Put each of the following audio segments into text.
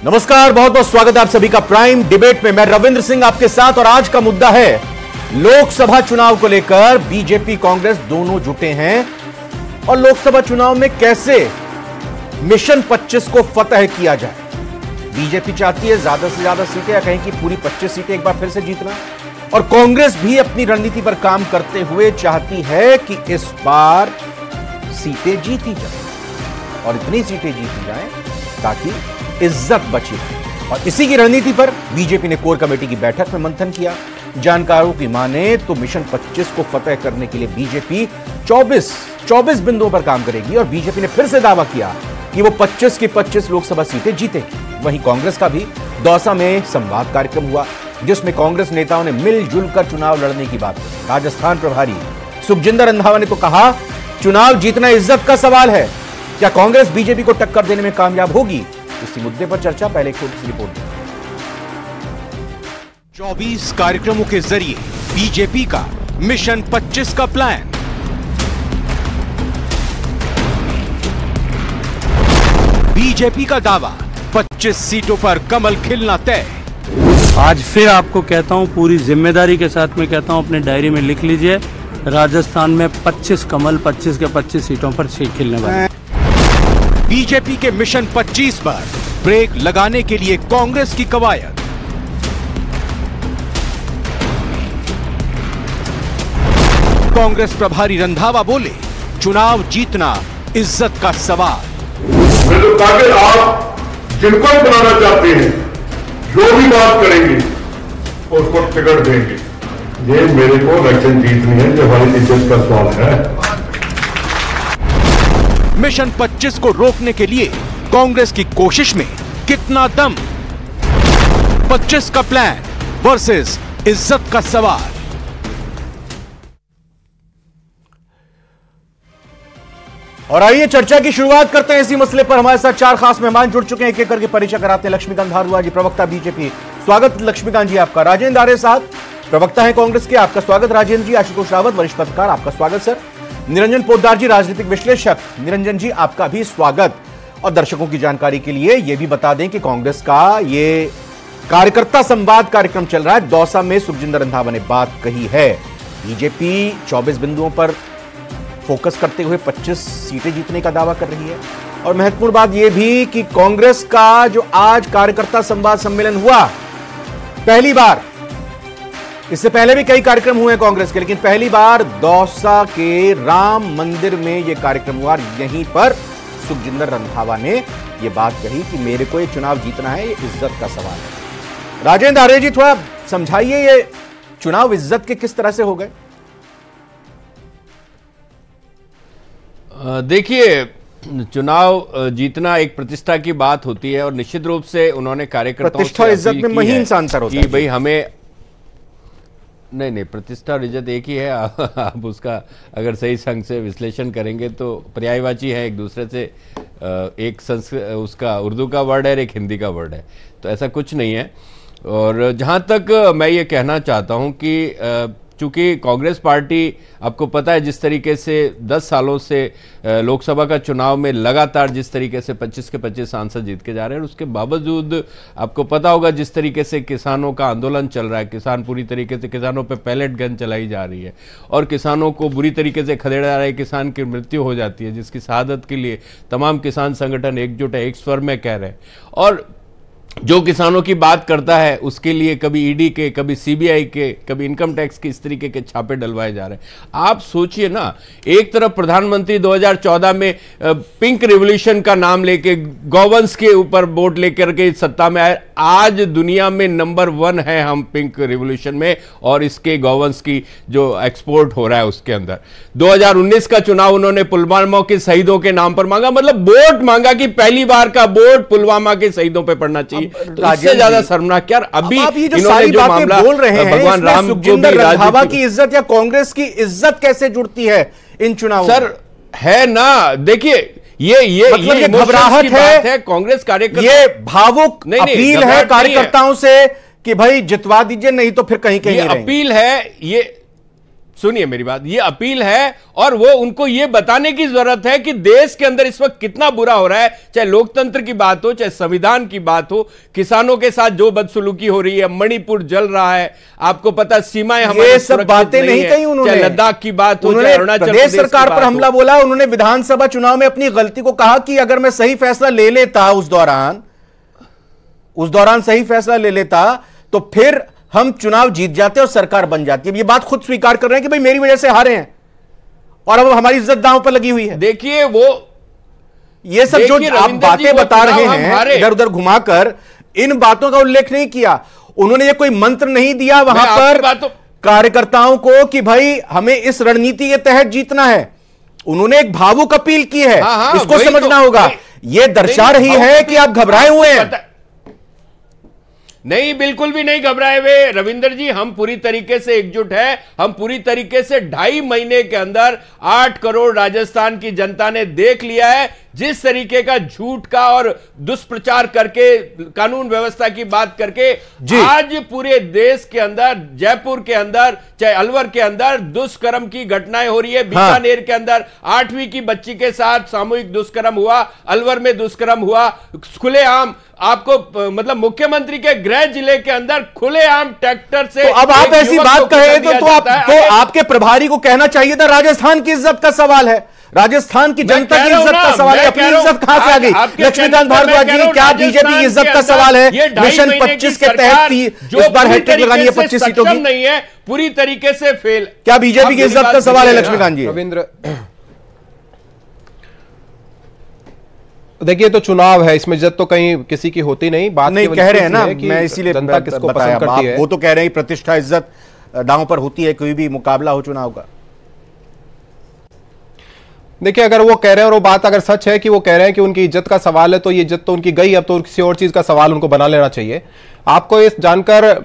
नमस्कार, बहुत बहुत स्वागत है आप सभी का प्राइम डिबेट में। मैं रविंद्र सिंह आपके साथ और आज का मुद्दा है लोकसभा चुनाव को लेकर बीजेपी कांग्रेस दोनों जुटे हैं और लोकसभा चुनाव में कैसे मिशन 25 को फतह किया जाए। बीजेपी चाहती है ज्यादा से ज्यादा सीटें या कहीं की पूरी 25 सीटें एक बार फिर से जीतना, और कांग्रेस भी अपनी रणनीति पर काम करते हुए चाहती है कि इस बार सीटें जीती जाए और इतनी सीटें जीती जाएं ताकि इज्जत बची। और इसी की रणनीति पर बीजेपी ने कोर कमेटी की बैठक में मंथन किया। जानकारों की माने तो मिशन 25 को फतह करने के लिए बीजेपी 24 बिंदुओं पर काम करेगी और बीजेपी ने फिर से दावा किया कि वो 25 की 25 लोकसभा सीटें जीतेगी। वहीं कांग्रेस का भी दौसा में संवाद कार्यक्रम हुआ जिसमें कांग्रेस नेताओं ने मिलजुल कर चुनाव लड़ने की बात की। राजस्थान प्रभारी सुखजिंदर रंधावा ने तो कहा, चुनाव जीतना इज्जत का सवाल है। क्या कांग्रेस बीजेपी को टक्कर देने में कामयाब होगी? इसी मुद्दे पर चर्चा, पहले एक छोटी सी रिपोर्ट। 24 कार्यक्रमों के जरिए बीजेपी का मिशन 25 का प्लान। बीजेपी का दावा 25 सीटों पर कमल खिलना तय। आज फिर आपको कहता हूं, पूरी जिम्मेदारी के साथ में कहता हूं, अपने डायरी में लिख लीजिए, राजस्थान में 25 कमल 25 के 25 सीटों पर खिलने वाले। बीजेपी के मिशन 25 पर ब्रेक लगाने के लिए कांग्रेस की कवायद। कांग्रेस प्रभारी रंधावा बोले, चुनाव जीतना इज्जत का सवाल। तो ताकि आप जिनको बनाना चाहते हैं, जो भी बात करेंगे उसको टिकट देंगे। ये मेरे को इलेक्शन जीतनी है, जो हमारी इज्जत का सवाल है। मिशन 25 को रोकने के लिए कांग्रेस की कोशिश में कितना दम? 25 का प्लान वर्सेस इज्जत का सवाल। और आइए चर्चा की शुरुआत करते हैं। इसी मसले पर हमारे साथ 4 खास मेहमान जुड़ चुके हैं, एक एक करके परिचय कराते हैं। लक्ष्मीकांत धारुआ जी, प्रवक्ता बीजेपी, स्वागत लक्ष्मीकांत जी आपका। राजेंद्र आर्य साहब, प्रवक्ता है कांग्रेस के, आपका स्वागत राजेंद्र जी। आशुतोष रावत, वरिष्ठ पत्रकार, आपका स्वागत सर। निरंजन पोद्दार जी, राजनीतिक विश्लेषक, निरंजन जी आपका भी स्वागत। और दर्शकों की जानकारी के लिए यह भी बता दें कि कांग्रेस का ये कार्यकर्ता संवाद कार्यक्रम चल रहा है। दौसा में सुखजिंदर रंधावा ने बात कही है, बीजेपी 24 बिंदुओं पर फोकस करते हुए 25 सीटें जीतने का दावा कर रही है। और महत्वपूर्ण बात यह भी कि कांग्रेस का जो आज कार्यकर्ता संवाद सम्मेलन हुआ, पहली बार, इससे पहले भी कई कार्यक्रम हुए कांग्रेस के, लेकिन पहली बार दौसा के राम मंदिर में यह कार्यक्रम हुआ। यहीं पर सुखजिंदर रंधावा ने यह बात कही कि मेरे को ये चुनाव जीतना है, ये इज्जत का सवाल है। राजेंद्र आर्य जी, थोड़ा समझाइए, ये चुनाव इज्जत के किस तरह से हो गए? देखिए, चुनाव जीतना एक प्रतिष्ठा की बात होती है और निश्चित रूप से उन्होंने कार्यकर्ताओं प्रतिष्ठा इज्जत में महीन सा अंतर होता है कि भाई हमें नहीं, प्रतिष्ठा और इज्जत एक ही है। आप उसका अगर सही संग से विश्लेषण करेंगे तो पर्यायवाची है एक दूसरे से। एक उसका उर्दू का वर्ड है, एक हिंदी का वर्ड है, तो ऐसा कुछ नहीं है। और जहां तक मैं ये कहना चाहता हूं कि चूंकि कांग्रेस पार्टी, आपको पता है जिस तरीके से 10 सालों से लोकसभा का चुनाव में लगातार जिस तरीके से 25 के 25 सांसद जीत के जा रहे हैं, उसके बावजूद आपको पता होगा जिस तरीके से किसानों का आंदोलन चल रहा है, किसान पूरी तरीके से, किसानों पे पैलेट गन चलाई जा रही है और किसानों को बुरी तरीके से खदेड़ा जा रहा है, किसान की मृत्यु हो जाती है, जिसकी शहादत के लिए तमाम किसान संगठन एकजुट है, एक स्वर में कह रहे हैं। और जो किसानों की बात करता है उसके लिए कभी ईडी के, कभी सीबीआई के, कभी इनकम टैक्स के इस तरीके के छापे डलवाए जा रहे हैं। आप सोचिए ना, एक तरफ प्रधानमंत्री 2014 में पिंक रिवॉल्यूशन का नाम लेके गौवंश के ऊपर वोट लेकर के सत्ता में आए, आज दुनिया में नंबर 1 है हम पिंक रिवॉल्यूशन में, और इसके गौवंश की जो एक्सपोर्ट हो रहा है उसके अंदर। 2019 का चुनाव उन्होंने पुलवामा के शहीदों के नाम पर मांगा, मतलब वोट मांगा कि पहली बार का वोट पुलवामा के शहीदों पर पड़ना चाहिए। तो इससे ज्यादा शर्मनाक क्या? अभी इन्होंने जो मामला बोल रहे हैं, भगवान राम सुखजिंदर रंधावा की इज्जत या कांग्रेस की इज्जत कैसे जुड़ती है इन चुनावों सर? है ना, देखिए ये मतलब ये घबराहट है कांग्रेस कार्यकर्ता, ये भावुक अपील है कार्यकर्ताओं से कि भाई जितवा दीजिए, नहीं तो फिर कहीं कहीं अपील है। सुनिए मेरी बात, ये अपील है और वो उनको ये बताने की जरूरत है कि देश के अंदर इस वक्त कितना बुरा हो रहा है, चाहे लोकतंत्र की बात हो, चाहे संविधान की बात हो, किसानों के साथ जो बदसलूकी हो रही है, मणिपुर जल रहा है, आपको पता सीमाएं हमारी ये सब बातें नहीं कही उन्होंने, चाहे लद्दाख की बात हो, उन्होंने प्रदेश सरकार पर हमला बोला। उन्होंने विधानसभा चुनाव में अपनी गलती को कहा कि अगर मैं सही फैसला ले लेता उस दौरान सही फैसला ले लेता तो फिर हम चुनाव जीत जाते और सरकार बन जाती है। ये बात खुद स्वीकार कर रहे हैं कि भाई मेरी वजह से हारे हैं और अब हमारी इज्जत दांव पर लगी हुई है। देखिए वो ये सब जो आप बातें बता रहे हैं इधर उधर घुमाकर, इन बातों का उल्लेख नहीं किया उन्होंने। ये कोई मंत्र नहीं दिया वहां पर कार्यकर्ताओं को कि भाई हमें इस रणनीति के तहत जीतना है। उन्होंने एक भावुक अपील की है, इसको समझना होगा। ये दर्शा रही है कि आप घबराए हुए हैं। नहीं, बिल्कुल भी नहीं घबराए हुए रविंद्र जी, हम पूरी तरीके से एकजुट है। हम पूरी तरीके से 2.5 महीने के अंदर 8 करोड़ राजस्थान की जनता ने देख लिया है जिस तरीके का झूठ का और दुष्प्रचार करके, कानून व्यवस्था की बात करके आज पूरे देश के अंदर, जयपुर के अंदर, चाहे अलवर के अंदर दुष्कर्म की घटनाएं हो रही है। बीकानेर के अंदर 8वीं की बच्ची के साथ सामूहिक दुष्कर्म हुआ, अलवर में दुष्कर्म हुआ, खुलेआम आपको मतलब मुख्यमंत्री के गृह जिले के अंदर खुलेआम ट्रैक्टर से। तो अब आप ऐसी बात कहे तो आपके प्रभारी को कहना चाहिए था राजस्थान की इज्जत का सवाल है, राजस्थान की जनता की इज्जत का सवाल है। अपनी इज्जत कहां से आ गई? लक्ष्मीकांत भारद्वाज जी, क्या बीजेपी की इज्जत का सवाल है? मिशन 25 के तहत इस बार हैट्रिक लगानी है 25 सीटों की, नहीं है, पूरी तरीके से फेल। क्या बीजेपी की इज्जत का सवाल है लक्ष्मीकांत जी? रविंद्र, देखिए तो चुनाव है, इसमें इज्जत तो कहीं किसी की होती नहीं। बात नहीं कह रहे हैं ना, मैं इसीलिए जनता किसको पसंद करती है। वो तो कह रहे हैं प्रतिष्ठा इज्जत दांव पर होती है कोई भी मुकाबला हो चुनाव का। देखिए अगर वो कह रहे हैं और वो बात अगर सच है कि वो कह रहे हैं कि उनकी इज्जत का सवाल है, तो ये इज्जत तो उनकी गई, अब तो किसी और चीज का सवाल उनको बना लेना चाहिए। आपको इस जानकर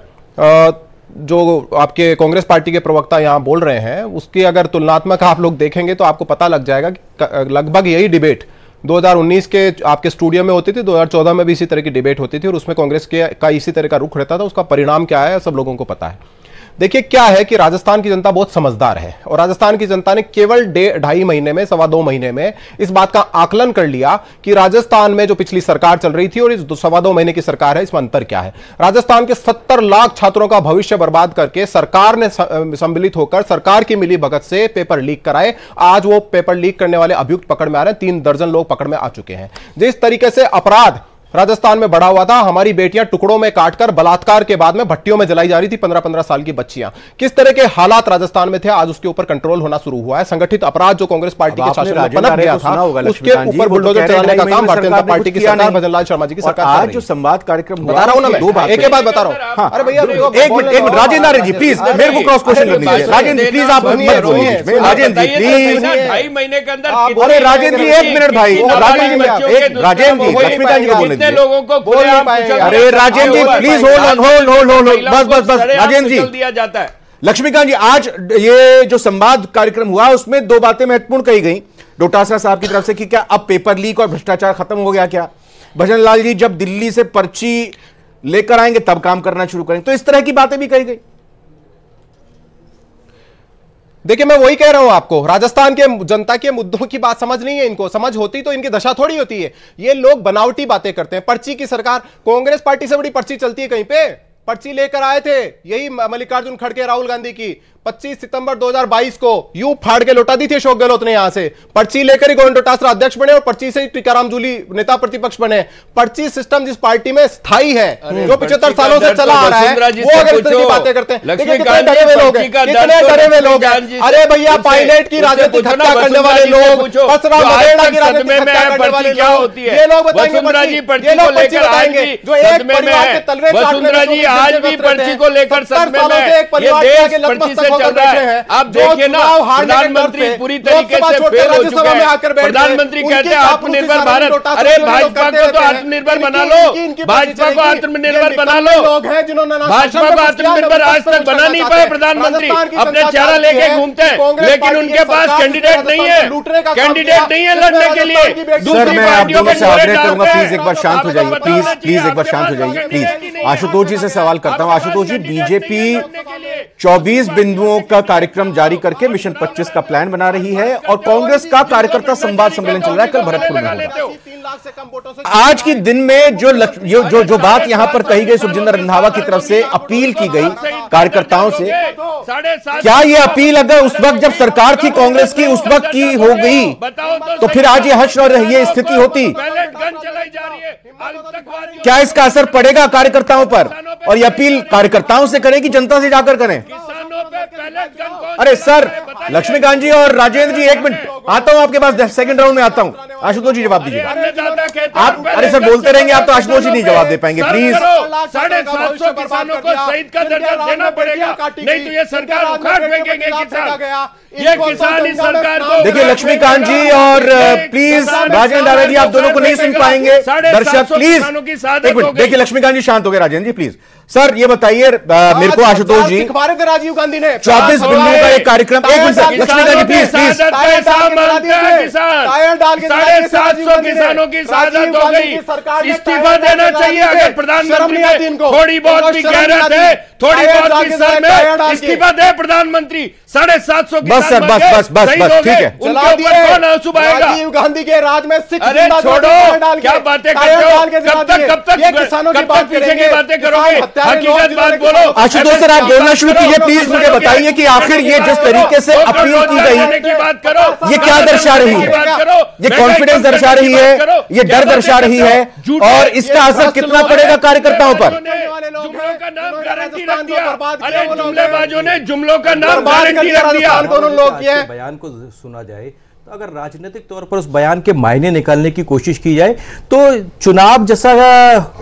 जो आपके कांग्रेस पार्टी के प्रवक्ता यहां बोल रहे हैं उसकी अगर तुलनात्मक आप लोग देखेंगे तो आपको पता लग जाएगा कि लगभग यही डिबेट 2019 के आपके स्टूडियो में होती थी, 2014 में भी इसी तरह की डिबेट होती थी और उसमें कांग्रेस का इसी तरह का रुख रहता था। उसका परिणाम क्या है सब लोगों को पता है। देखिए क्या है कि राजस्थान की जनता बहुत समझदार है और राजस्थान की जनता ने केवल 2.5 महीने में, 2.25 महीने में इस बात का आकलन कर लिया कि राजस्थान में जो पिछली सरकार चल रही थी और इस 2.25 महीने की सरकार है, इसमें अंतर क्या है। राजस्थान के 70 लाख छात्रों का भविष्य बर्बाद करके सरकार ने सम्मिलित होकर सरकार की मिली भगत से पेपर लीक कराए। आज वो पेपर लीक करने वाले अभियुक्त पकड़ में आ रहे हैं, 3 दर्जन लोग पकड़ में आ चुके हैं। जिस तरीके से अपराध राजस्थान में बढ़ा हुआ था, हमारी बेटियां टुकड़ों में काटकर बलात्कार के बाद में भट्टियों में जलाई जा रही थी, 15-15 साल की बच्चियां। किस तरह के हालात राजस्थान में थे, आज उसके ऊपर कंट्रोल होना शुरू हुआ है। संगठित अपराध जो कांग्रेस पार्टी के शासन में पनप गया था, उसके ऊपर बुलडोजर चलाने का काम भारतीय जनता पार्टी की सरकार, भजन लाल शर्मा जी की सरकार। आज जो संवाद कार्यक्रम बता रहा हूं ना मैं, एक बात बता रहा हूं। अरे भैया एक मिनट राजेंद्र जी प्लीज मेरे को क्रॉस क्वेश्चन कर लीजिए। राजेंद्र जी प्लीज आप मत बोलिए, राजेंद्र जी प्लीज। 2.5 महीने के अंदर अरे राजेंद्र जी 1 मिनट भाई, राजेंद्र जी लक्ष्मीकांत जी को बोलने दीजिए। लोगों को अरे राजेंद्र जी प्लीज होल्ड बस राजेंद्र जी दिया जाता है। लक्ष्मीकांत जी आज ये जो संवाद कार्यक्रम हुआ उसमें 2 बातें महत्वपूर्ण कही गई डोटासरा साहब की तरफ से कि क्या अब पेपर लीक और भ्रष्टाचार खत्म हो गया क्या? भजन लाल जी जब दिल्ली से पर्ची लेकर आएंगे तब काम करना शुरू करेंगे, तो इस तरह की बातें भी कही गई। देखिए मैं वही कह रहा हूं आपको, राजस्थान के जनता के मुद्दों की बात समझ नहीं है इनको। समझ होती तो इनकी दशा थोड़ी होती है। ये लोग बनावटी बातें करते हैं। पर्ची की सरकार, कांग्रेस पार्टी से बड़ी पर्ची चलती है कहीं पे? पर्ची लेकर आए थे यही मल्लिकार्जुन खड़गे राहुल गांधी की 25 सितंबर 2022 को यूं फाड़ के लौटा दी थी अशोक गहलोत ने। यहां से पर्ची लेकर ही गोविंद डोटासरा अध्यक्ष बने और पर्ची से ही टीकाराम जूली नेता प्रतिपक्ष बने। पर्ची सिस्टम जिस पार्टी में स्थायी है, जो 75 सालों से चला आ रहा है, वो अगर इस तरह की बातें करते हैं, कितने डरे हुए लोग हैं, कितने डरे हुए लोग हैं। अरे भैया पायलट की राजनीतिक हत्या करने वाले लोग, पसरा मदेड़ा की राजनीतिक हत्या करने वाले लोग, ये लोग बताएंगे पर्ची, ये लोग पर्ची बताएंगे जो एक परिवार के तलवे वसुंधरा जी आज भी पर्ची को लेकर सदमे में ये देश पर्ची से चल रहा है। आप देखिए ना, प्रधानमंत्री पूरी तरीके से फेल हो चुके हैं। प्रधानमंत्री कहते हैं आत्मनिर्भर भारत। अरे भाजपा को तो आत्मनिर्भर बना लो, भाजपा को आत्मनिर्भर बना लो। भाजपा को आत्मनिर्भर आज तक बना नहीं पाए प्रधानमंत्री। अपने चेहरा लेके घूमते हैं लेकिन उनके पास कैंडिडेट नहीं है, कैंडिडेट नहीं है लड़ने के लिए। दूसरी पार्टियों में प्लीज एक बार शांत हो जाइए, प्लीज एक बार शांत हो जाइए प्लीज। आशुतोष जी से सवाल करता हूं। आशुतोष जी, बीजेपी 24 बिंदु बिंदुओं का कार्यक्रम जारी करके मिशन 25 का प्लान बना रही है और कांग्रेस का कार्यकर्ता संवाद सम्मेलन चल रहा है, कल भरतपुर में होगा। आज के दिन में जो बात यहां पर कही गई सुखजिंदर रंधावा की तरफ से अपील की गई कार्यकर्ताओं से, क्या यह अपील अगर उस वक्त जब सरकार थी कांग्रेस की उस वक्त की हो गई तो फिर आज ये हश्र और ये स्थिति होती? क्या इसका असर पड़ेगा कार्यकर्ताओं पर? और ये अपील कार्यकर्ताओं से करें कि जनता से जाकर करें? अरे सर, लक्ष्मीकांत जी और राजेंद्र जी, एक मिनट, आता हूं आपके पास, सेकंड राउंड में आता हूं। आशुतोष जी जवाब दीजिएगा आप। अरे सर बोलते रहेंगे आप तो आशुतोष जी नहीं जवाब दे पाएंगे, प्लीज। 750 किसानों को शहीद का दर्जा देना पड़ेगा, नहीं तो ये सरकार उखाड़ फेंकेंगे किसान। ये किसान इस सरकार को। देखिए लक्ष्मीकांत जी और प्लीज राजेंद्र दादा जी, आप दोनों को नहीं सुन पाएंगे दर्शक, प्लीज एक मिनट। देखिए लक्ष्मीकांत जी शांत हो गए, राजेंद्र जी प्लीज। सर ये बताइए मेरे को, आशुतोष जी, राजीव गांधी ने 24 बिंदुओं का एक कार्यक्रम, एक minute sir, Laxmikant ji please please. 750 किसानों की शहादत हो गई, इस्तीफा देना चाहिए। अगर प्रधानमंत्री को थोड़ी बहुत भी गैरत है, थोड़ी बहुत भी सर में, इस्तीफा दे प्रधानमंत्री। 750 बस सर, बस बस बस बस ठीक है। उनके ऊपर कौन आंसू बहाएगा? राजीव गांधी के राज में अरे छोड़ो, क्या बातें करते हो? कब तक किसानों की पीछे की बातें करोगे? हकीकत बात बोलो। आशुतोष सर आप बोलना शुरू कीजिए प्लीज। मुझे बताइए कि आखिर ये जिस तरीके से अपील की गई, बात करो, ये क्या दर्शा रही है? ये कॉन्फिडेंस दर्शा रही है, ये डर दर्शा रही है, और इसका असर कितना पड़ेगा कार्यकर्ताओं पर? जुमलों का नाम गारंटी रख दिया। अरे जुमलेबाजों ने जुमलों का नाम गारंटी रख दिया। बयान को सुना जाए तो अगर राजनीतिक तौर पर उस बयान के मायने निकालने की कोशिश की जाए तो चुनाव जैसा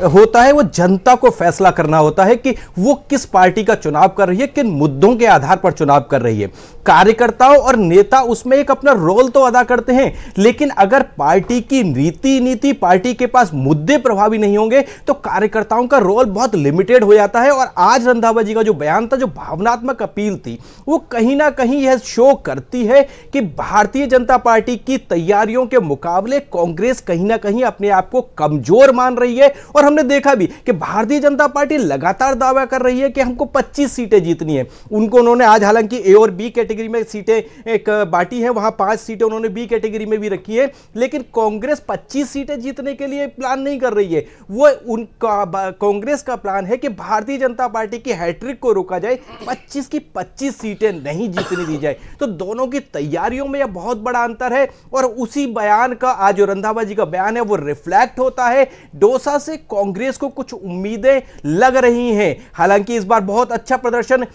होता है वो जनता को फैसला करना होता है कि वो किस पार्टी का चुनाव कर रही है, किन मुद्दों के आधार पर चुनाव कर रही है। कार्यकर्ताओं और नेता उसमें एक अपना रोल तो अदा करते हैं, लेकिन अगर पार्टी की नीति पार्टी के पास मुद्दे प्रभावी नहीं होंगे तो कार्यकर्ताओं का रोल बहुत लिमिटेड हो जाता है। और आज रंधावा जी का जो बयान था, जो भावनात्मक अपील थी, वो कहीं ना कहीं यह शो करती है कि भारतीय जनता पार्टी की तैयारियों के मुकाबले कांग्रेस कहीं ना कहीं अपने आप को कमजोर मान रही है। और हमने देखा भी कि भारतीय जनता पार्टी लगातार दावा कर रही है कि हमको 25 सीटें जीतनी है। उन्होंने आज हालांकि ए और बी कैटेगरी में सीटें एक बांटी है, वहां 5 सीटें उन्होंने बी कैटेगरी में भी रखी है, लेकिन कांग्रेस 25 सीटें जीतने के लिए प्लान नहीं कर रही है। वो उनका कांग्रेस का प्लान है कि भारतीय जनता पार्टी की हैट्रिक को रोका जाए, 25 की 25 सीटें नहीं जीतने दी जाए। तो दोनों की तैयारियों में यह बहुत बड़ा अंतर है, और उसी बयान का आज जो रंधावा जी का बयान है वो रिफ्लेक्ट होता है। दौसा से कांग्रेस को कुछ उम्मीदें लग रही हैं, हालांकि इस बार बहुत अच्छा प्रदर्शन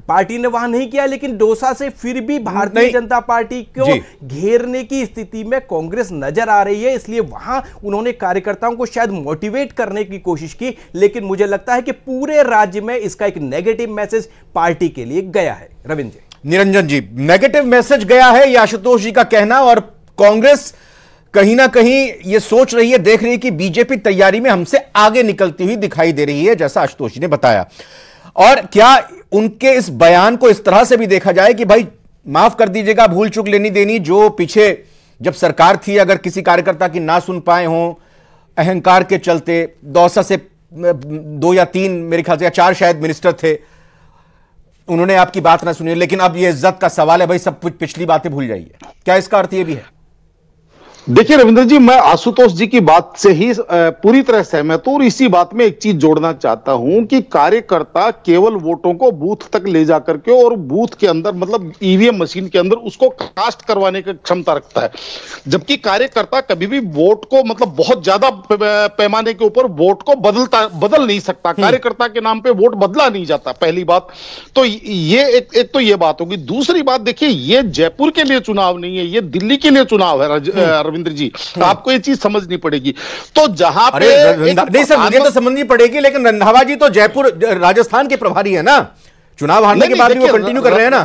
पार्टी ने वहां नहीं किया, लेकिन दौसा से फिर भी भारतीय जनता पार्टी को घेरने की स्थिति में कांग्रेस नजर आ रही है। इसलिए वहां उन्होंने कार्यकर्ताओं को शायद मोटिवेट करने की कोशिश की, लेकिन मुझे लगता है कि पूरे राज्य में इसका एक नेगेटिव मैसेज पार्टी के लिए गया है। रविंद्र जी, निरंजन जी, नेगेटिव मैसेज गया है, ये आशुतोष जी का कहना, और कांग्रेस कहीं ना कहीं ये सोच रही है, देख रही है कि बीजेपी तैयारी में हमसे आगे निकलती हुई दिखाई दे रही है, जैसा आशुतोष जी ने बताया। और क्या उनके इस बयान को इस तरह से भी देखा जाए कि भाई माफ कर दीजिएगा, भूल चूक लेनी देनी जो पीछे जब सरकार थी, अगर किसी कार्यकर्ता की ना सुन पाए हों अहंकार के चलते, दौसा से 2 या 3 मेरे ख्याल से 4 शायद मिनिस्टर थे, उन्होंने आपकी बात ना सुनी, लेकिन अब ये इज्जत का सवाल है, भाई सब कुछ पिछली बातें भूल जाइए, क्या इसका अर्थ ये भी है? देखिए रविंद्र जी, मैं आशुतोष जी की बात से ही पूरी तरह सहमत हूं, और इसी बात में एक चीज जोड़ना चाहता हूं कि कार्यकर्ता केवल वोटों को बूथ तक ले जाकर के और बूथ के अंदर मतलब ईवीएम मशीन के अंदर उसको कास्ट करवाने की क्षमता रखता है, जबकि कार्यकर्ता कभी भी वोट को मतलब बहुत ज्यादा पैमाने के ऊपर वोट को बदल नहीं सकता। कार्यकर्ता के नाम पे वोट बदला नहीं जाता, पहली बात तो ये एक तो ये बात होगी। दूसरी बात देखिए, ये जयपुर के लिए चुनाव नहीं है, ये दिल्ली के लिए चुनाव है रविंद्र जी, आपको ये चीज समझनी पड़ेगी। तो जहां पे नहीं सर, मुझे तो समझनी पड़ेगी, लेकिन रंधावा जी तो जयपुर राजस्थान के प्रभारी है ना, चुनाव हारने के बाद भी वो कंटिन्यू कर रहे हैं ना।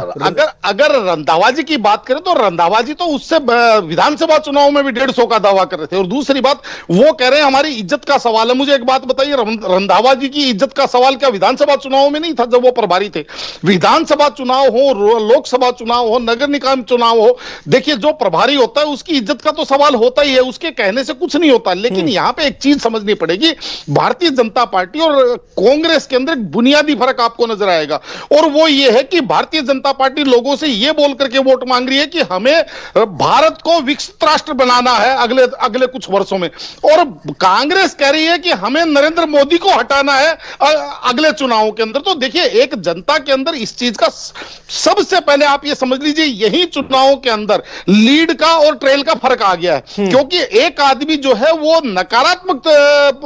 अगर रंधावा जी की बात करें तो रंधावा जी तो उससे विधानसभा चुनाव में भी 150 का दावा कर रहे थे, और दूसरी बात वो कह रहे हैं हमारी इज्जत का सवाल है। मुझे एक बात बताइए, रंधावा जी की इज्जत का सवाल क्या विधानसभा चुनाव में नहीं था जब वो प्रभारी थे? विधानसभा चुनाव हो, लोकसभा चुनाव हो, नगर निकाय चुनाव हो, देखिए जो प्रभारी होता है उसकी इज्जत का तो सवाल होता ही है, उसके कहने से कुछ नहीं होता। लेकिन यहां पर एक चीज समझनी पड़ेगी, भारतीय जनता पार्टी और कांग्रेस के अंदर एक बुनियादी फर्क आपको नजर आएगा, और वो ये है कि भारतीय जनता पार्टी लोगों से ये बोल करके वोट मांग रही है कि हमें भारत को विकसित राष्ट्र बनाना है अगले कुछ वर्षों में, और कांग्रेस कह रही है कि हमें नरेंद्र मोदी को हटाना है अगले चुनावों के अंदर। तो देखिए, एक जनता के अंदर इस चीज का सबसे पहले आप ये समझ लीजिए, यही चुनावों के अंदर लीड का और ट्रेल का फर्क आ गया है, क्योंकि एक आदमी जो है वो नकारात्मक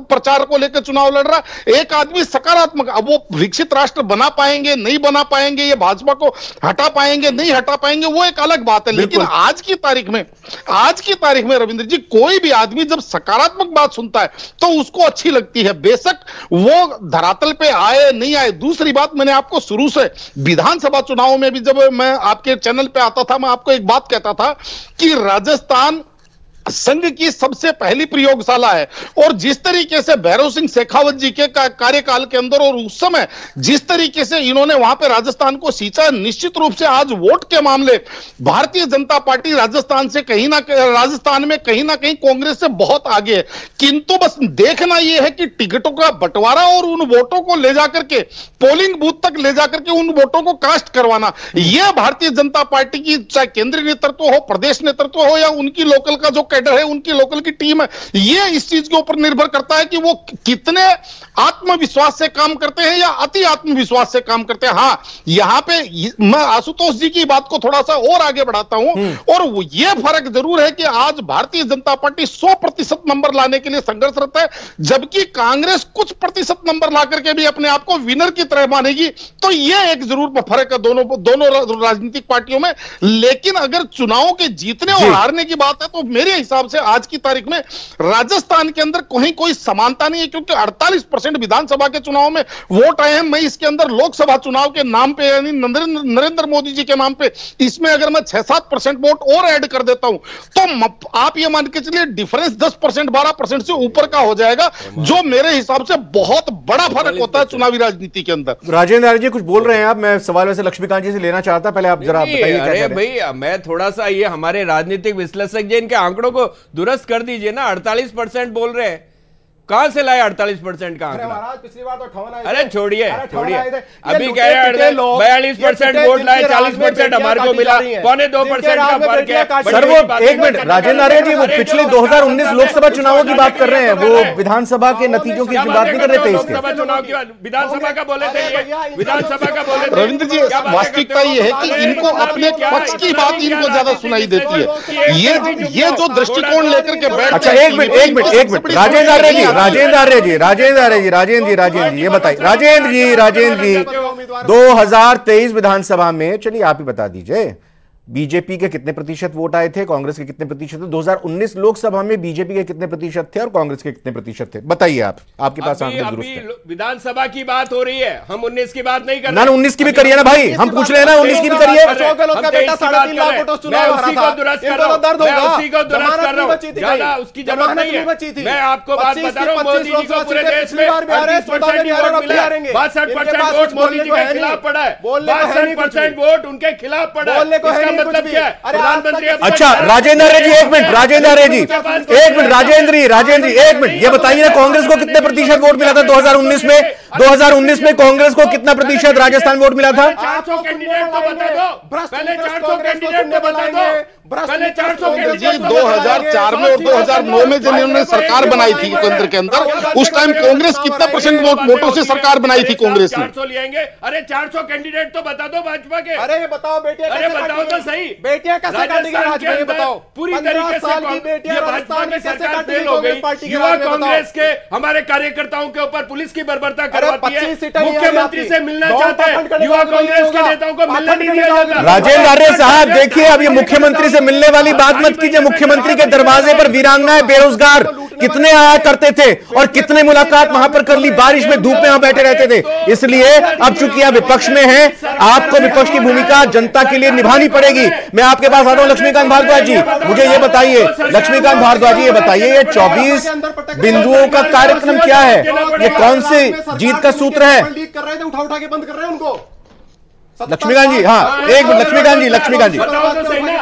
प्रचार को लेकर चुनाव लड़ रहा, एक आदमी सकारात्मक। अब वो विकसित राष्ट्र बना पाएंगे नहीं बना पाएंगे, ये भाजपा को हटा पाएंगे नहीं हटा पाएंगे, वो एक अलग बात है। लेकिन आज की तारीख में रविंद्र जी, कोई भी आदमी जब सकारात्मक बात सुनता है तो उसको अच्छी लगती है, बेशक वो धरातल पे आए नहीं आए। दूसरी बात, मैंने आपको शुरू से विधानसभा चुनाव में भी जब मैं आपके चैनल पे आता था, मैं आपको एक बात कहता था कि राजस्थान संघ की सबसे पहली प्रयोगशाला है, और जिस तरीके से भैरव सिंह शेखावत जी के कार्यकाल के अंदर और उस समय जिस तरीके से इन्होंने वहां पे राजस्थान को सींचा, निश्चित रूप से आज वोट के मामले भारतीय जनता पार्टी राजस्थान में कहीं ना कहीं कांग्रेस से बहुत आगे है। किंतु बस देखना यह है कि टिकटों का बंटवारा और उन वोटों को ले जाकर के पोलिंग बूथ तक ले जाकर के उन वोटों को कास्ट करवाना, यह भारतीय जनता पार्टी की चाहे केंद्रीय नेतृत्व हो, प्रदेश नेतृत्व हो, या उनकी लोकल का जो है, उनकी लोकल की टीम है, ये इस चीज के ऊपर निर्भर करता है कि वो कितने आत्मविश्वास से काम करते हैं या अति आत्मविश्वास से काम करते हैं। हां, यहां पे मैं आशुतोष जी की बात को थोड़ा सा और आगे बढ़ाता हूं, और ये फर्क जरूर है कि आज भारतीय जनता पार्टी 100% नंबर लाने के लिए संघर्षरत है, जबकि कांग्रेस कुछ प्रतिशत नंबर ला करके भी अपने आप को विनर की तरह मानेगी। तो ये एक जरूर फर्क है दोनों राजनीतिक पार्टियों में। लेकिन अगर चुनाव के जीतने और हारने की बात है तो मेरे हिसाब से आज की तारीख में राजस्थान के अंदर कोई समानता नहीं है, क्योंकि 48% विधानसभा के चुनाव में वोट आए हैं। मैं इसके अंदर लोकसभा चुनाव के नाम पे, यानी नरेंद्र मोदी जी के नाम पे, इसमें अगर मैं 6-7% वोट और ऐड कर देता हूं तो आप ये मान के चलिए डिफरेंस 10% 12% से ऊपर का हो जाएगा, जो मेरे हिसाब से बहुत बड़ा फर्क होता है चुनावी राजनीति के अंदर। राजेंद्र जी कुछ बोल रहे हैं आप, मैं सवाल वैसे लक्ष्मीकांत जी से लेना चाहता, पहले आप जरा बताइए। अरे भाई, मैं थोड़ा सा ये हमारे राजनीतिक विश्लेषक जी इनके आंकड़ों को दुरुस्त कर दीजिए ना। 48% बोल रहे हैं, कहां से लाए 48% का आंकड़ा? पिछली बार तो 58 आए थे। अरे छोड़िए, अभी कह रहे हैं 42% वोट लाए, 40% हमारे को मिला, 1.25% का फर्क है। सर वो एक मिनट राजेंद्र आर्य जी, वो पिछले 2019 लोकसभा चुनावों की बात कर रहे हैं, वो विधानसभा के नतीजों की बात नहीं कर रहे थे। लोकसभा चुनाव की विधानसभा का बोले थे, विधानसभा का बोले थे। रविंद्र जी, वास्तविकता ये है कि इनको अपने पक्ष की बात इनको ज्यादा सुनाई देती है। ये जो दृष्टिकोण लेकर के बैठ, अच्छा एक मिनट राजेंद्र आर्य जी, ये बताइए राजेंद्र जी 2023 विधानसभा में, चलिए आप ही बता दीजिए, बीजेपी के कितने प्रतिशत वोट आए थे, कांग्रेस के कितने प्रतिशत थे? 2019 लोकसभा में बीजेपी के कितने प्रतिशत थे और कांग्रेस के कितने प्रतिशत थे? बताइए आप, आपके पास आंकड़े दुरुस्त है। विधानसभा की बात हो रही है, हम 19 की बात नहीं कर रहे। 19 की भी करिए ना भाई, हम पूछ रहे हैं ना, 19 की भी करिए। उसकी जरूरत नहीं है। मैं आपको बात बता रहा हूँ, मोदी जी को पूरे देश में 62% मोदी जी के खिलाफ पड़ा है, 62% वोट उनके खिलाफ पड़ा है। मतलब क्या है? प्रधानमंत्री। अच्छा राजेंद्र जी एक मिनट, ये बताइए ना, कांग्रेस को कितने प्रतिशत वोट मिला था 2019 में? 2019 में कांग्रेस को कितना प्रतिशत राजस्थान वोट मिला था? 400 कैंडिडेट तो बता दो, पहले 400 कैंडिडेट तो बता दो, पहले 400 कैंडिडेट। 2004 में और 2009 में जब इन्होंने सरकार बनाई थी केंद्र के अंदर, उस टाइम कांग्रेस कितना परसेंट वोटों से सरकार बनाई थी कांग्रेस ने? 400 लेंगे। अरे 400 कैंडिडेट तो बता दो भाजपा के। अरे ये बताओ बेटियां, अरे बताओ तो सही, बेटियां कैसे काटेंगे भाजपा, ये बताओ। पूरी तरीके से भाजपा की सरकार फेल हो गई। युवा कांग्रेस के हमारे कार्यकर्ताओं के ऊपर पुलिस की बर्बरता करवाती है, मुख्यमंत्री से मिलना चाहते हैं, युवा कांग्रेस के नेताओं को मिलने नहीं दिया जाता। राजेंद्र आर्य साहब देखिए, अब ये मुख्यमंत्री से मिलने वाली बात मत कीजिए। मुख्यमंत्री के दरवाजे पर वीरांगनाएं बेरोजगार कितने आया करते थे और कितने मुलाकात वहां पर कर ली, बारिश में धूप में वहां बैठे रहते थे। इसलिए अब चूंकि आप विपक्ष में हैं, आपको विपक्ष की भूमिका जनता के लिए निभानी पड़ेगी। मैं आपके पास आता हूं लक्ष्मीकांत भारद्वाज जी, मुझे ये बताइए, लक्ष्मीकांत भारद्वाज जी ये बताइए, ये 24 बिंदुओं का कार्यक्रम क्या है? ये कौन सी जीत का सूत्र है? उठा के बंद कर रहे हैं उनको। लक्ष्मीकांत जी, हाँ एक लक्ष्मीकांत जी बताओ तो सही ना,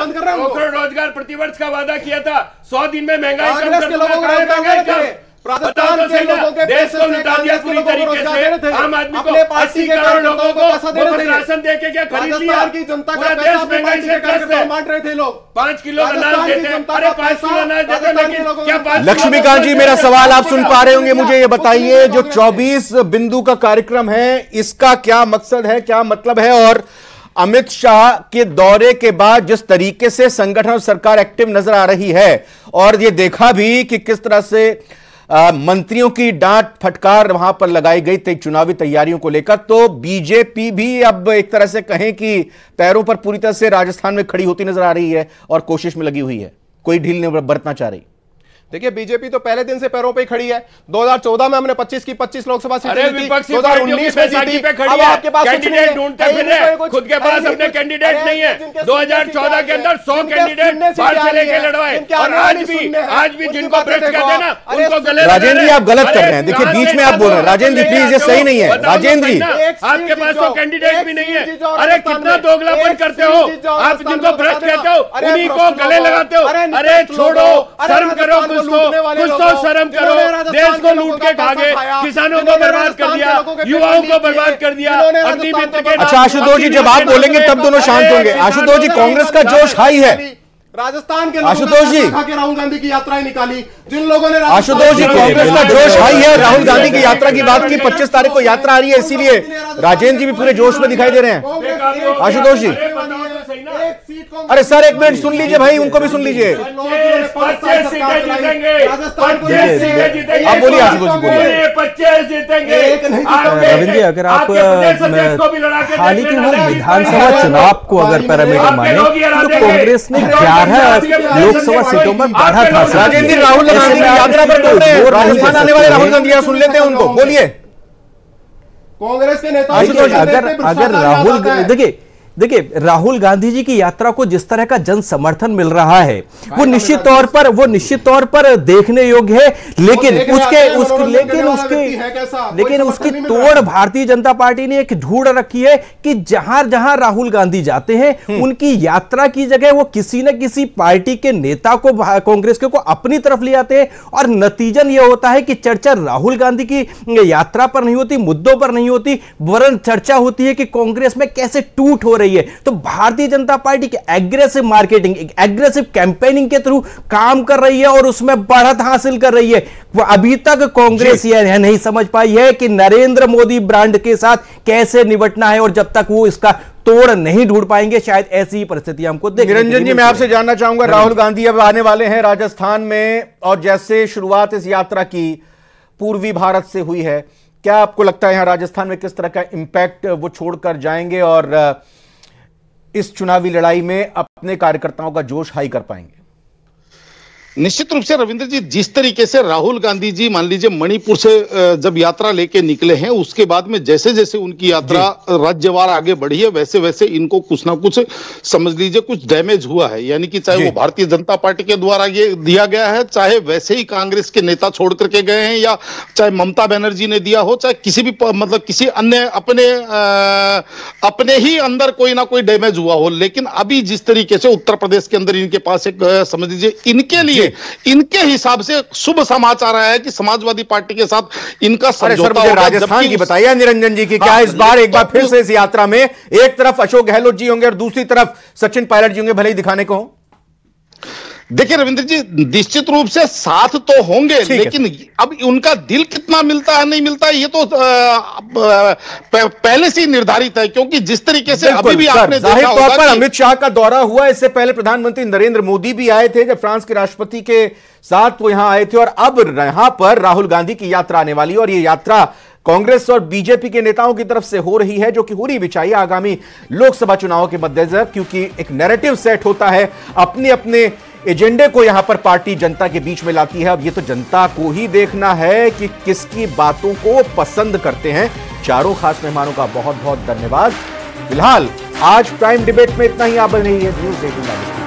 रोजगार प्रतिवर्ष का वादा किया था, 100 दिन में महंगाई कम कर दूंगा। राजस्थान के लोगों के देश को लुटा दिया पूरी तरीके से। आम आदमी को 80 करोड़ लोगों को राशन दे के क्या खरीद लिया? की जनता पूरा देश महंगाई से ग्रस्त है। बांट रहे थे लोग 5 किलो अनाज देते हैं, अरे 5 किलो अनाज देते, लेकिन क्या लक्ष्मीकांत जी, मेरा सवाल आप सुन पा रहे होंगे, मुझे ये बताइए जो 24 बिंदु का कार्यक्रम है इसका क्या मकसद है, क्या मतलब है? और अमित शाह के दौरे के बाद जिस तरीके से संगठन और सरकार एक्टिव नजर आ रही है और ये देखा भी कि किस तरह से मंत्रियों की डांट फटकार वहां पर लगाई गई थी चुनावी तैयारियों को लेकर, तो बीजेपी भी अब एक तरह से कहें कि पैरों पर पूरी तरह से राजस्थान में खड़ी होती नजर आ रही है और कोशिश में लगी हुई है, कोई ढील नहीं बरतना चाह रही। देखिए बीजेपी तो पहले दिन से पैरों पे ही खड़ी है। 2014 में हमने 25 की 25 लोकसभा सीटें जीती, 2019 में जीती। अब आपके पास कैंडिडेट ढूंढते फिर रहे, खुद के पास अपने कैंडिडेट नहीं है। 2014 के अंदर 100 कैंडिडेट बाहर से लेके लड़वाए और आज भी जिनको भ्रष्ट कहते हैं ना उनको गले। राजेंद्र जी, आप गलत कर रहे हैं, देखिए बीच में आप बोल रहे हैं। राजेंद्र जी प्लीज, ये सही नहीं है। राजेंद्र जी, आपके पास तो कैंडिडेट भी नहीं है। अरे कितना दोगलापन करते हो आप, जिनको भ्रष्ट कहते हो उन्हीं को गले लगाते हो। अरे छोड़ो, शर्म करो, कुछ तो शर्म करो। देश को लूट के खा गए, किसानों को बर्बाद कर दिया, युवाओं को बर्बाद कर दिया। अच्छा आशुतोष जी, जब आप बोलेंगे तब दोनों शांत होंगे। आशुतोष जी, कांग्रेस का जोश हाई है। राजस्थान के आशुतोष जी, राहुल गांधी की यात्रा निकाली जिन लोगों ने। आशुतोष जी, कांग्रेस का जोश हाई है। राहुल गांधी की यात्रा की बात की, 25 तारीख को यात्रा आ रही है, इसीलिए राजेंद्र जी भी पूरे जोश में दिखाई दे रहे हैं। आशुतोष जी, अरे सर एक मिनट सुन लीजिए भाई, उनको भी सुन लीजिए। आप बोलिए आशुतोष जी, बोलिए। 25 जीतेंगे। रविंद्र जी, अगर आप हाल ही के वो विधानसभा चुनाव को अगर पैरामीटर माने तो कांग्रेस ने 11 लोकसभा सीटों पर बढ़त हासिल। राजेंद्र जी, राहुल गांधी की यात्रा पर बोल रहे हैं, राजस्थान आने वाले राहुल गांधी, सुन लेते हैं उनको, बोलिए। कांग्रेस के नेता अगर राहुल देखिए राहुल गांधी जी की यात्रा को जिस तरह का जन समर्थन मिल रहा है वो निश्चित तौर पर देखने योग्य है, लेकिन उसकी तोड़ भारतीय जनता पार्टी ने एक ढूंढ रखी है कि जहां जहां राहुल गांधी जाते हैं उनकी यात्रा की जगह वो किसी न किसी पार्टी के नेता को, कांग्रेस के को अपनी तरफ ले आते हैं और नतीजन यह होता है कि चर्चा राहुल गांधी की यात्रा पर नहीं होती, मुद्दों पर नहीं होती, वरन चर्चा होती है कि कांग्रेस में कैसे टूट हो रही है। तो भारतीय जनता पार्टी की एग्रेसिव मार्केटिंग, एग्रेसिव कैंपेनिंग के थ्रू काम कर रही है और उसमें बढ़त हासिल कर रही है। वो अभी तक कांग्रेस यह नहीं समझ पाई है कि नरेंद्र मोदी ब्रांड के साथ कैसे निपटना है, और जब तक वो इसका तोड़ नहीं ढूंढ पाएंगे शायद ऐसी ही परिस्थिति हमको देखने। निरंजन जी, मैं आपसे जानना चाहूंगा, राहुल गांधी अब आने वाले हैं राजस्थान में और जैसे शुरुआत इस यात्रा की पूर्वी भारत से हुई है, क्या आपको लगता है यहां राजस्थान में किस तरह का इंपैक्ट वो छोड़कर जाएंगे और इस चुनावी लड़ाई में अपने कार्यकर्ताओं का जोश हाई कर पाएंगे? निश्चित रूप से रविंद्र जी, जिस तरीके से राहुल गांधी जी मान लीजिए मणिपुर से जब यात्रा लेके निकले हैं, उसके बाद में जैसे जैसे उनकी यात्रा राज्यवार आगे बढ़ी है वैसे वैसे इनको कुछ ना कुछ समझ लीजिए कुछ डैमेज हुआ है। यानी कि चाहे वो भारतीय जनता पार्टी के द्वारा ये दिया गया है, चाहे वैसे ही कांग्रेस के नेता छोड़ करके गए हैं, या चाहे ममता बनर्जी ने दिया हो, चाहे किसी भी मतलब किसी अन्य अपने ही अंदर कोई ना कोई डैमेज हुआ हो। लेकिन अभी जिस तरीके से उत्तर प्रदेश के अंदर इनके पास एक समझ लीजिए इनके लिए इनके हिसाब से शुभ समाचार आया है कि समाजवादी पार्टी के साथ इनका समझौता होगा। राजस्थान की बताइए निरंजन जी की, क्या इस बार एक बार फिर से इस यात्रा में एक तरफ अशोक गहलोत जी होंगे और दूसरी तरफ सचिन पायलट जी होंगे, भले ही दिखाने को? देखिए रविंद्र जी, निश्चित रूप से साथ तो होंगे, लेकिन अब उनका दिल कितना मिलता है नहीं मिलता है ये तो पहले से ही निर्धारित है, क्योंकि जिस तरीके से अभी भी आपने देखा होगा कि अमित शाह का दौरा हुआ, इससे पहले प्रधानमंत्री नरेंद्र मोदी भी आए थे जब फ्रांस के राष्ट्रपति के साथ वो यहां आए थे, और अब यहां पर राहुल गांधी की यात्रा आने वाली है और ये यात्रा कांग्रेस और बीजेपी के नेताओं की तरफ से हो रही है, जो कि होनी भी चाहिए आगामी लोकसभा चुनावों के मद्देनजर, क्योंकि एक नैरेटिव सेट होता है, अपने अपने एजेंडे को यहां पर पार्टी जनता के बीच में लाती है। अब ये तो जनता को ही देखना है कि किसकी बातों को पसंद करते हैं। चारों खास मेहमानों का बहुत बहुत धन्यवाद। फिलहाल आज प्राइम डिबेट में इतना ही। आप बने रहिए न्यूज़ 18।